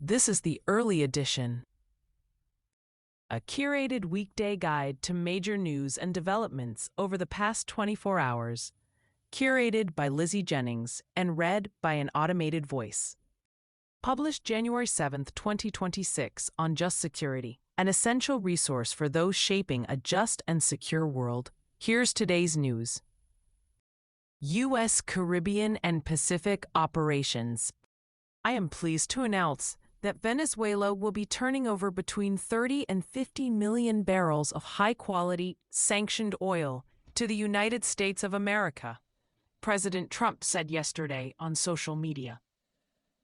This is the early edition, a curated weekday guide to major news and developments over the past 24 hours, curated by Lizzie Jennings and read by an automated voice. Published January 7, 2026 on Just Security, an essential resource for those shaping a just and secure world. Here's today's news. U.S. Caribbean and Pacific operations. I am pleased to announce that Venezuela will be turning over between 30 and 50 million barrels of high-quality, sanctioned oil to the United States of America, President Trump said yesterday on social media.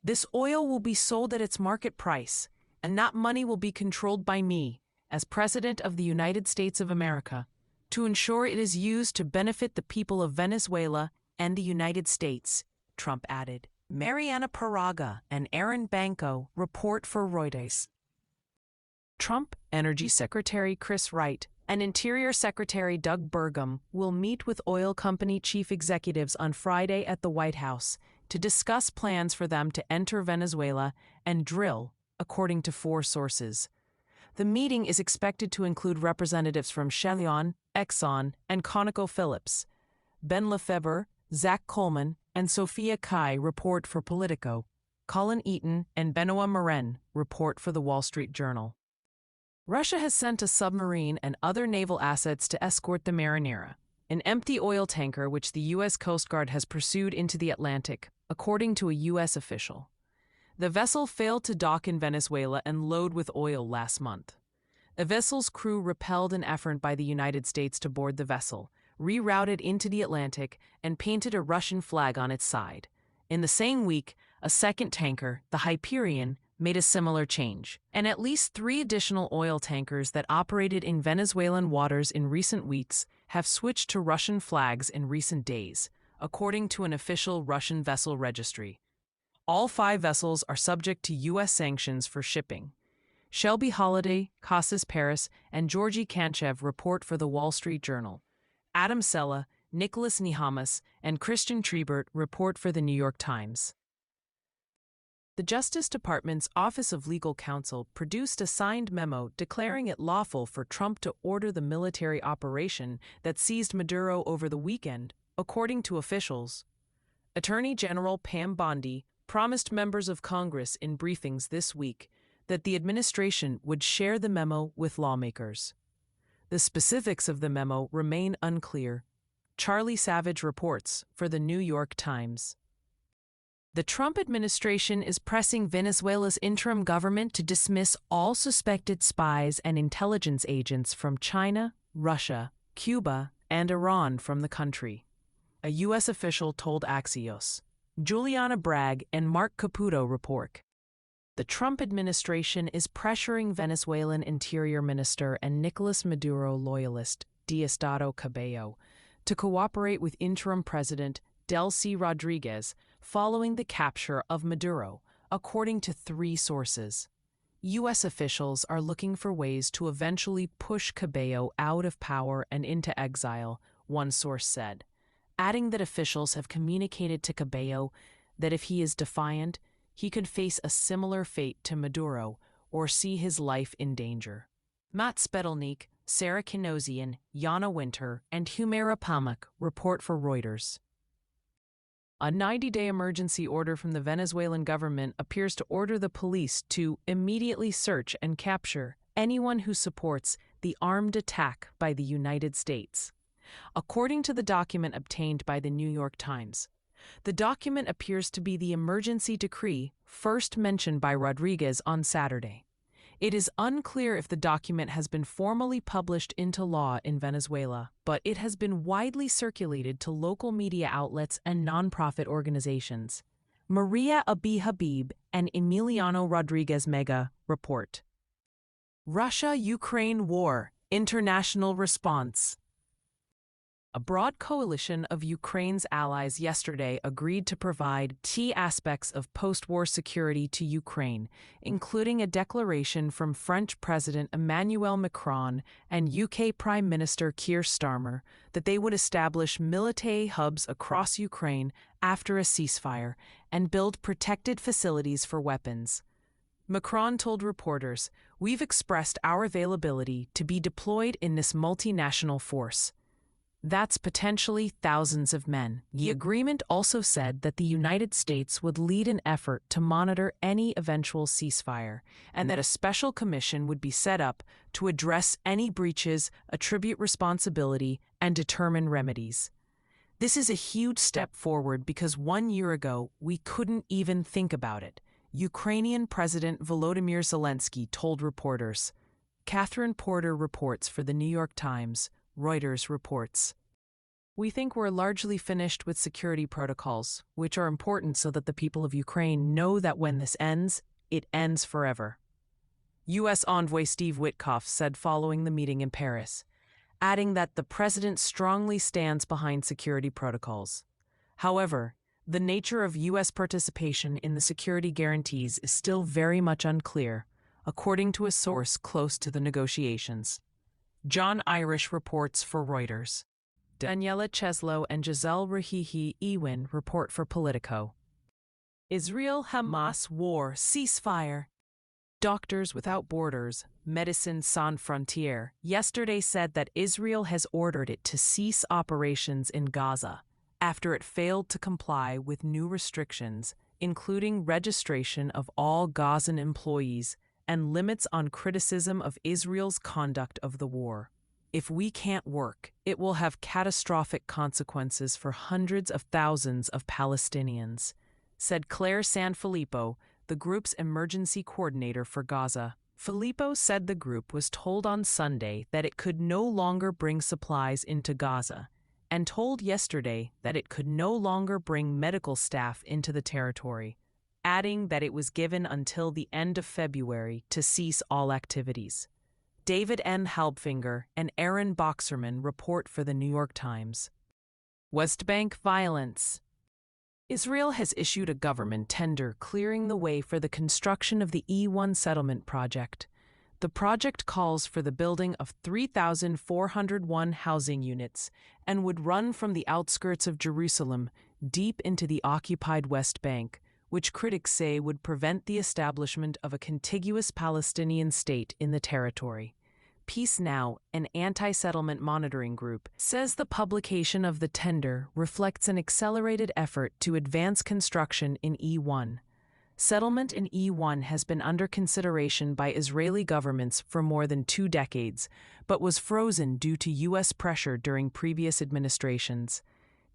This oil will be sold at its market price, and that money will be controlled by me, as President of the United States of America, to ensure it is used to benefit the people of Venezuela and the United States, Trump added. Mariana Paraga and Aaron Banco report for Reuters. Trump Energy Secretary Chris Wright and Interior Secretary Doug Burgum will meet with oil company chief executives on Friday at the White House to discuss plans for them to enter Venezuela and drill, according to 4 sources. The meeting is expected to include representatives from Chevron, Exxon, and ConocoPhillips. Ben Lefebvre, Zach Coleman, and Sophia Kai report for Politico. Colin Eaton and Benoit Morin report for The Wall Street Journal. Russia has sent a submarine and other naval assets to escort the Marinera, an empty oil tanker which the U.S. Coast Guard has pursued into the Atlantic, according to a U.S. official. The vessel failed to dock in Venezuela and load with oil last month. A vessel's crew repelled an effort by the United States to board the vessel, rerouted into the Atlantic, and painted a Russian flag on its side. In the same week, a second tanker, the Hyperion, made a similar change, and at least 3 additional oil tankers that operated in Venezuelan waters in recent weeks have switched to Russian flags in recent days, according to an official Russian vessel registry. All 5 vessels are subject to U.S. sanctions for shipping. Shelby Holliday, Casas Paris, and Georgy Kanchev report for The Wall Street Journal. Adam Sella, Nicholas Nihamas, and Christian Trebert report for The New York Times. The Justice Department's Office of Legal Counsel produced a signed memo declaring it lawful for Trump to order the military operation that seized Maduro over the weekend, according to officials. Attorney General Pam Bondi promised members of Congress in briefings this week that the administration would share the memo with lawmakers. The specifics of the memo remain unclear. Charlie Savage reports for The New York Times. The Trump administration is pressing Venezuela's interim government to dismiss all suspected spies and intelligence agents from China, Russia, Cuba, and Iran from the country. A U.S. official told Axios. Juliana Bragg and Mark Caputo report. The Trump administration is pressuring Venezuelan Interior Minister and Nicolas Maduro loyalist Diosdado Cabello to cooperate with interim President Delcy Rodriguez following the capture of Maduro, according to 3 sources. U.S. officials are looking for ways to eventually push Cabello out of power and into exile, one source said, adding that officials have communicated to Cabello that if he is defiant, he could face a similar fate to Maduro or see his life in danger. Matt Spetelnik, Sarah Kinosian, Yana Winter, and Humaira Pamuk report for Reuters. A 90-day emergency order from the Venezuelan government appears to order the police to immediately search and capture anyone who supports the armed attack by the United States. According to the document obtained by the New York Times, the document appears to be the emergency decree first mentioned by Rodriguez on Saturday. It is unclear if the document has been formally published into law in Venezuela, but it has been widely circulated to local media outlets and nonprofit organizations. Maria Abi Habib and Emiliano Rodriguez Mega report. Russia-Ukraine war, international response. A broad coalition of Ukraine's allies yesterday agreed to provide key aspects of post-war security to Ukraine, including a declaration from French President Emmanuel Macron and UK Prime Minister Keir Starmer that they would establish military hubs across Ukraine after a ceasefire and build protected facilities for weapons. Macron told reporters, "We've expressed our availability to be deployed in this multinational force. That's potentially thousands of men." The agreement also said that the United States would lead an effort to monitor any eventual ceasefire, and that a special commission would be set up to address any breaches, attribute responsibility, and determine remedies. This is a huge step forward because 1 year ago we couldn't even think about it, Ukrainian President Volodymyr Zelensky told reporters. Catherine Porter reports for The New York Times. Reuters reports. "We think we're largely finished with security protocols, which are important so that the people of Ukraine know that when this ends, it ends forever," U.S. Envoy Steve Witkoff said following the meeting in Paris, adding that the president strongly stands behind security protocols. However, the nature of U.S. participation in the security guarantees is still very much unclear, according to a source close to the negotiations. John Irish reports for Reuters. Daniela Cheslow and Giselle Rahihi-Ewin report for Politico. Israel-Hamas war ceasefire. Doctors Without Borders, Médecins Sans Frontières, yesterday said that Israel has ordered it to cease operations in Gaza after it failed to comply with new restrictions, including registration of all Gazan employees and limits on criticism of Israel's conduct of the war. "If we can't work, it will have catastrophic consequences for hundreds of thousands of Palestinians," said Claire Sanfilippo, the group's emergency coordinator for Gaza. Filippo said the group was told on Sunday that it could no longer bring supplies into Gaza, and told yesterday that it could no longer bring medical staff into the territory, adding that it was given until the end of February to cease all activities. David N. Halbfinger and Aaron Boxerman report for The New York Times. West Bank violence. Israel has issued a government tender clearing the way for the construction of the E1 settlement project. The project calls for the building of 3,401 housing units and would run from the outskirts of Jerusalem deep into the occupied West Bank, which critics say would prevent the establishment of a contiguous Palestinian state in the territory. Peace Now, an anti-settlement monitoring group, says the publication of the tender reflects an accelerated effort to advance construction in E1. Settlement in E1 has been under consideration by Israeli governments for more than 2 decades, but was frozen due to U.S. pressure during previous administrations.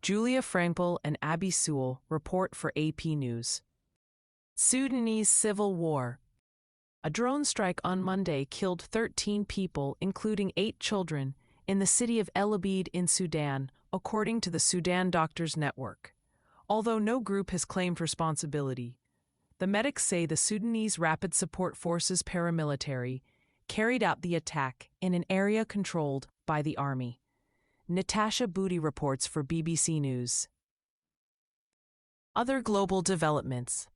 Julia Frankel and Abby Sewell report for AP News. Sudanese civil war. A drone strike on Monday killed 13 people, including 8 children, in the city of El Obeid in Sudan, according to the Sudan Doctors Network. Although no group has claimed responsibility, the medics say the Sudanese Rapid Support Forces paramilitary carried out the attack in an area controlled by the army. Natasha Booty reports for BBC News. Other global developments.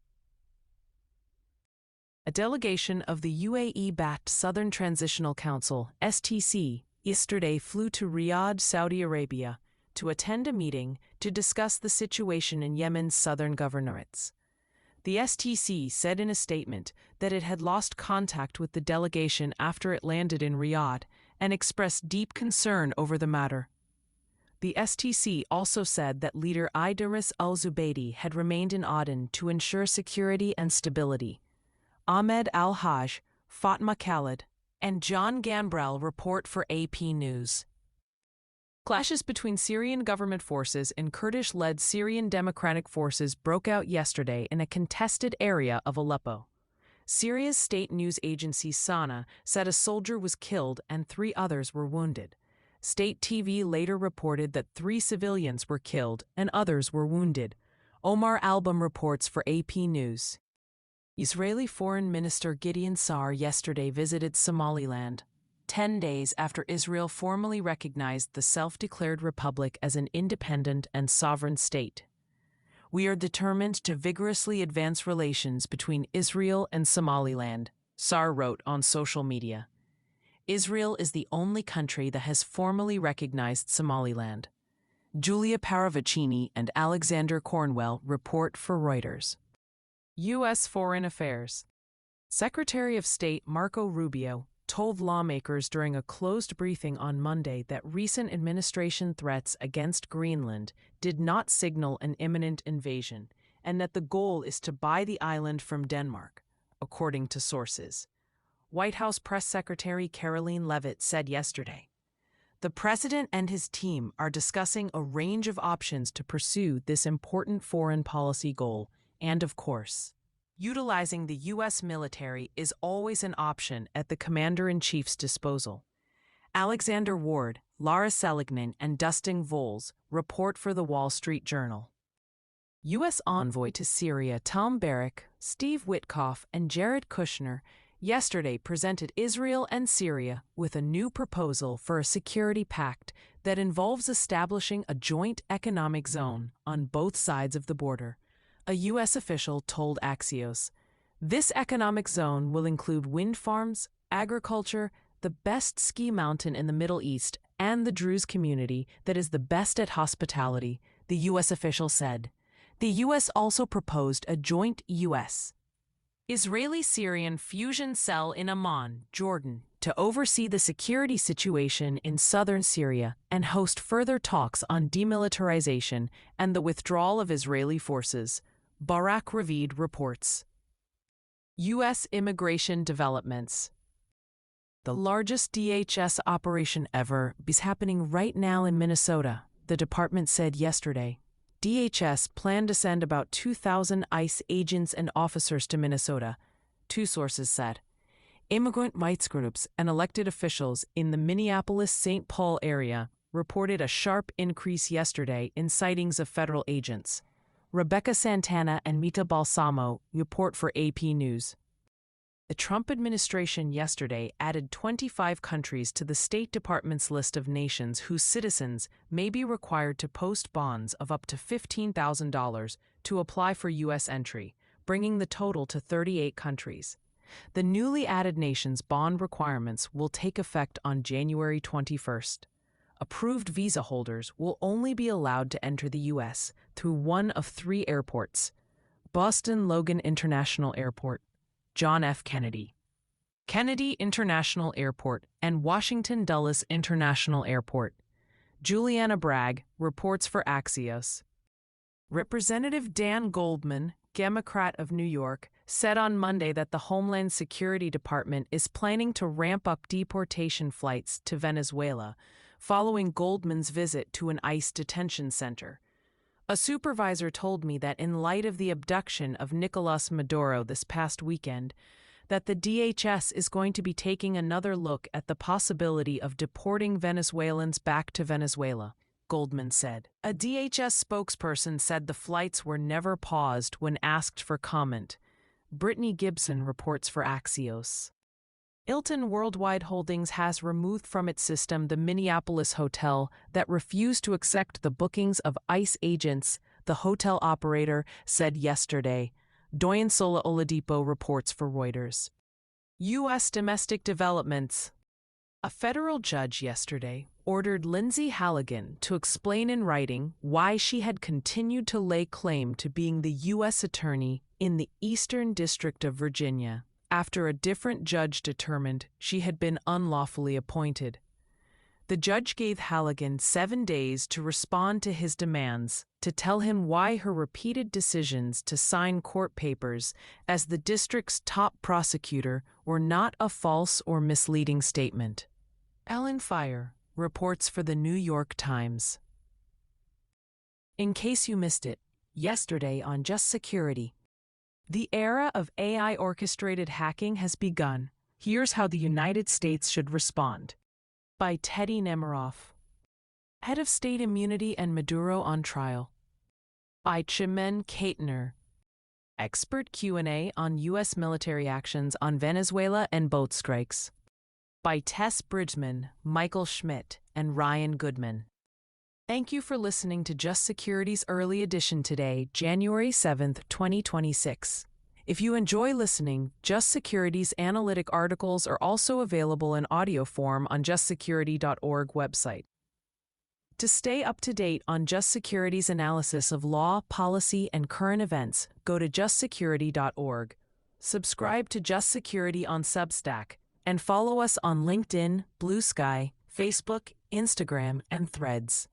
A delegation of the UAE-backed Southern Transitional Council, STC, yesterday flew to Riyadh, Saudi Arabia, to attend a meeting to discuss the situation in Yemen's southern governorates. The STC said in a statement that it had lost contact with the delegation after it landed in Riyadh and expressed deep concern over the matter. The STC also said that leader Idris al-Zubaydi had remained in Aden to ensure security and stability. Ahmed al-Hajj, Fatma Khalid, and John Gambrell report for AP News. Clashes between Syrian government forces and Kurdish-led Syrian Democratic Forces broke out yesterday in a contested area of Aleppo. Syria's state news agency Sana said a soldier was killed and 3 others were wounded. State TV later reported that 3 civilians were killed and others were wounded. Omar Album reports for AP News. Israeli Foreign Minister Gideon Sa'ar yesterday visited Somaliland, 10 days after Israel formally recognized the self-declared republic as an independent and sovereign state. "We are determined to vigorously advance relations between Israel and Somaliland," Sa'ar wrote on social media. Israel is the only country that has formally recognized Somaliland. Julia Paravicini and Alexander Cornwell report for Reuters. U.S. Foreign Affairs. Secretary of State Marco Rubio told lawmakers during a closed briefing on Monday that recent administration threats against Greenland did not signal an imminent invasion, and that the goal is to buy the island from Denmark, according to sources. White House Press Secretary Karoline Leavitt said yesterday, "The president and his team are discussing a range of options to pursue this important foreign policy goal, and of course, utilizing the U.S. military is always an option at the commander-in-chief's disposal." Alexander Ward, Lara Seligman, and Dustin Voles report for The Wall Street Journal. U.S. envoy to Syria Tom Barrack, Steve Witkoff, and Jared Kushner yesterday presented Israel and Syria with a new proposal for a security pact that involves establishing a joint economic zone on both sides of the border. A U.S. official told Axios, "This economic zone will include wind farms, agriculture, the best ski mountain in the Middle East, and the Druze community that is the best at hospitality," the U.S. official said. The U.S. also proposed a joint U.S. Israeli-Syrian fusion cell in Amman, Jordan, to oversee the security situation in southern Syria and host further talks on demilitarization and the withdrawal of Israeli forces, Barak Ravid reports. U.S. immigration developments. The largest DHS operation ever is happening right now in Minnesota, the department said yesterday. DHS planned to send about 2,000 ICE agents and officers to Minnesota, two sources said. Immigrant rights groups and elected officials in the Minneapolis-St. Paul area reported a sharp increase yesterday in sightings of federal agents. Rebecca Santana and Mita Balsamo report for AP News. The Trump administration yesterday added 25 countries to the State Department's list of nations whose citizens may be required to post bonds of up to $15,000 to apply for U.S. entry, bringing the total to 38 countries. The newly added nations' bond requirements will take effect on January 21st. Approved visa holders will only be allowed to enter the U.S. through one of three airports: Boston Logan International Airport, John F. Kennedy International Airport, and Washington Dulles International Airport. Juliana Bragg reports for Axios. Representative Dan Goldman, Democrat of New York, said on Monday that the Homeland Security Department is planning to ramp up deportation flights to Venezuela following Goldman's visit to an ICE detention center. "A supervisor told me that in light of the abduction of Nicolas Maduro this past weekend, that the DHS is going to be taking another look at the possibility of deporting Venezuelans back to Venezuela," Goldman said. A DHS spokesperson said the flights were never paused when asked for comment. Brittany Gibson reports for Axios. Hilton Worldwide Holdings has removed from its system the Minneapolis hotel that refused to accept the bookings of ICE agents, the hotel operator said yesterday. Doyensola Oladipo reports for Reuters. U.S. domestic developments. A federal judge yesterday ordered Lindsay Halligan to explain in writing why she had continued to lay claim to being the U.S. attorney in the Eastern District of Virginia, after a different judge determined she had been unlawfully appointed. The judge gave Halligan 7 days to respond to his demands, to tell him why her repeated decisions to sign court papers as the district's top prosecutor were not a false or misleading statement. Ellen Fire reports for the New York Times. In case you missed it, yesterday on Just Security, the era of AI-orchestrated hacking has begun. Here's how the United States should respond. By Teddy Nemiroff. Head of State Immunity and Maduro on Trial. By Chimene Keitner. Expert Q&A on U.S. military actions on Venezuela and boat strikes. By Tess Bridgman, Michael Schmidt, and Ryan Goodman. Thank you for listening to Just Security's early edition today, January 7, 2026. If you enjoy listening, Just Security's analytic articles are also available in audio form on justsecurity.org website. To stay up to date on Just Security's analysis of law, policy, and current events, go to justsecurity.org. Subscribe to Just Security on Substack and follow us on LinkedIn, Blue Sky, Facebook, Instagram, and Threads.